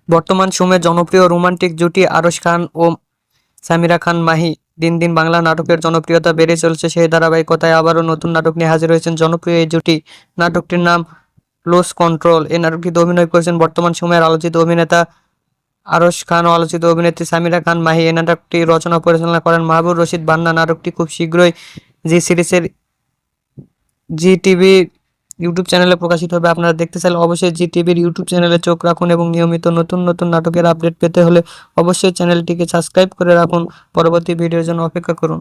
বর্তমান সময়ে জনপ্রিয় রোমান্টিক জুটি আরশ খান ও সামিরা খান মাহি। দিন দিন বাংলা নাটকের জনপ্রিয়তা বেড়ে চলছে, সেই ধারাবাহিকতায় আবারও নতুন নাটক নিয়ে হাজির হয়েছেন জনপ্রিয় এই জুটি। নাটকটির নাম লুজ কন্ট্রোল। এই নাটকটিতে অভিনয় করেছেন বর্তমান সময়ের আলোচিত অভিনেতা আরশ খান ও আলোচিত অভিনেত্রী সামিরা খান মাহি। এই নাটকটি রচনা পরিচালনা করেন মাহবুব রশিদ বান্না। নাটকটি খুব শীঘ্রই জি সিরিজের জি টিভি ইউটিউব চ্যানেলে প্রকাশিত হবে। আপনারা দেখতে চাইলে অবশ্যই জি টিভির ইউটিউব চ্যানেলে চোখ রাখুন এবং নিয়মিত নতুন নতুন নাটকের আপডেট পেতে হলে অবশ্যই চ্যানেলটিকে সাবস্ক্রাইব করে রাখুন। পরবর্তী ভিডিওর জন্য অপেক্ষা করুন।